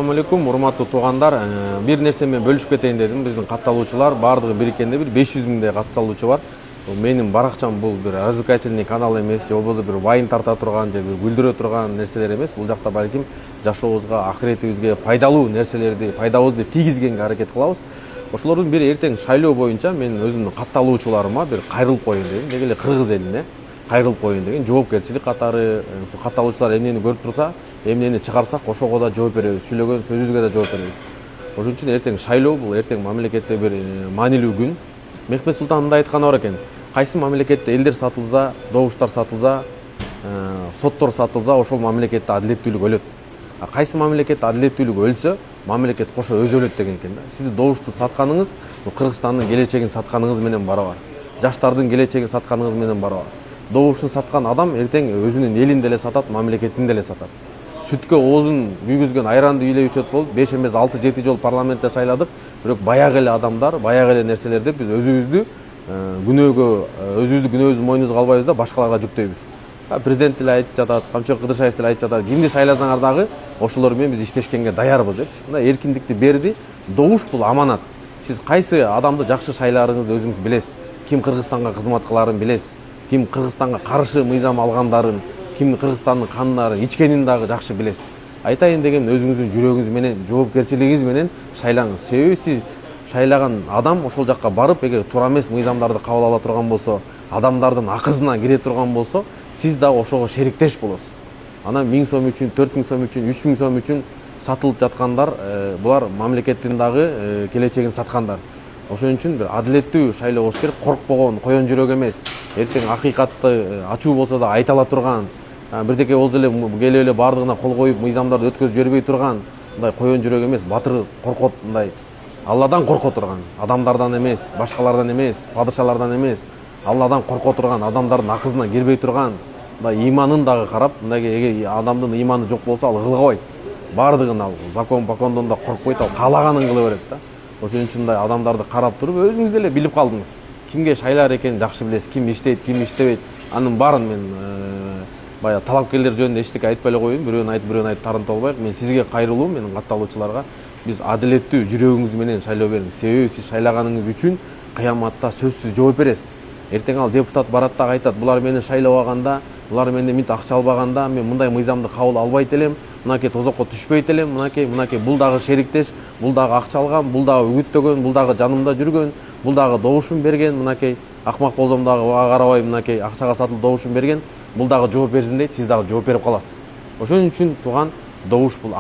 Assalamu alaikum, урматтуу туугандар. Бир нерсе менен бөлүшүп кетейин дедим. Биздин катталуучулар бардыгы бириккенде бир 500 миңдей катталуучу бар. Менин баракчам бул бир развлекательный канал эмес, же болбосо бир вайн тарта турган же бир күлдүрө турган нерселер эмес. Бул жакта балким жашообузга, ахиретибизге пайдалуу нерселерди, пайдабызды тийгизгенге аракет кылабыз. Ошолордун бири эртең шайлоо боюнча мен өзүмдүн катталуучуларыма бир кайрылып коеюн дедим. Деги эле кыргыз элине кайрылып коеюн деген жоопкерчилик катары. Ушу катталуучулар эмнени көрүп турса, эмнени чыгарсак ошого да жооп беребиз, сүйлөгөн сөзүбүзгө да жооп беребиз. Ошон үчүн эртең шайлоо, бул эртең мамлекетте бир маанилүү күн. Мехмет Султан мындай айтканы бар экен: кайсы мамлекетте элдер сатылса, добуштар сатылса, соттор сатылса, ошол мамлекетте адилеттүүлүк өлөт. А кайсы мамлекетте адилеттүүлүк өлсө, мамлекет кошо өзү өлөт деген экен да. Сиздин добушту сатканыңыз Кыргызстандын келечегин сатканыңыз менен барабар. Жаштардын келечегин сатканыңыз менен барабар. Добуштун саткан адам эртең өзүнүн элин деле сатат, мамлекетин деле сатат. Сүткө оозун күйгүзгөн айранды үйлөй ичет болуп 5 эмес 6-7 жол парламентте шайладык. Бирок баягы эле адамдар, баягы эле нерселер деп биз өзүбүздү күнөөбүздү мойнубузга албайбыз да башкаларга жүктөйбүз. Президент деле айтып жатат, Камчыбек Кыдыршаев деле айтып жатат, кимди шайласаңар дагы ошолор менен биз иштешкенге даярбыз депчи. Мындай эркиндикти берди. Добуш бул аманат. Сиз кайсы адамды жакшы шайларыңызды өзүңүз билесиз. Ким Кыргызстанга кызмат кыларын билесиз. Ким Кыргызстанга каршы мыйзам алгандарын, ким Кыргызстандын канындарын ичкенин дагы жакшы билесиз. Айтайын деген өзүңүздүн жүрөгүңүз менен, жоопкерчилигиңиз менен шайлаңыз. Себеби сиз шайлаган адам ошол жакка барып, эгер туура эмес мыйзамдарды кабыл ала турган болсо, адамдардын акысына кире турган болсо, сиз да ошого шериктеш болосуз. Анан 1000 сом үчүн, 4000 сом үчүн, 3000 сом үчүн сатылып жаткандар, булар мамлекеттин дагы келечегин саткандар. Ошон үчүн бир адилеттүү шайлоо болуш керек, коркпогон, коен жүрөк эмес. Эртең акыйкатты ачуу болсо да айта ала турган, бирдеке болсо эле келип эле бардыгына кол коюп мыйзамдарды өткөзүп жибербей турган, мындай коен жүрөк эмес, батыр коркот, мындай Алладан корко турган, адамдардан эмес, башкалардан эмес, падышалардан эмес, Алладан корко турган, адамдардын акысына кирбей турган, мындай иманын дагы карап, мындай эгер адамдын иманы жок болсо ал кылгабайт. Бардыгын ал закон да коркпойт, ал каалаганын кыла берет да. Ошон үчүн мындай адамдарды карап туруп өзүңүз деле билип калдыңыз. Кимге шайлар экенин жакшы билесиз, ким иштейт, ким иштебейт. Анын баарын мен баягы талапкерлер жөнүндө эчтеке айтпай эле коеюн, бирөөнү айтып тарынтып албайык. Мен сизге кайрылуум, менин катталуучуларга. Биз адилеттүү жүрөгүңүз менен шайлоо бериңиз. Себеби сиз шайлаганыңыз үчүн кыяматта сөзсүз жооп бересиз. Эртең ал депутат барат дагы айтат: булар мени шайлабаганда, булар менден мынтип акча албаганда мен мындай мыйзамды кабыл албайт элем, мынакей тозокко түшпөйт элем, мынакей бул дагы шериктеш, бул дагы акча алган, бул дагы үгүттөгөн, бул дагы жанымда жүргөн, бул дагы добушун берген, мынакей акмак болсом дагы ага карабай мынакей акчага сатылып добушун берген, бул дагы жооп берсин дейт, сиз дагы жооп берип каласыз. Ошон үчүн тууган, добуш бул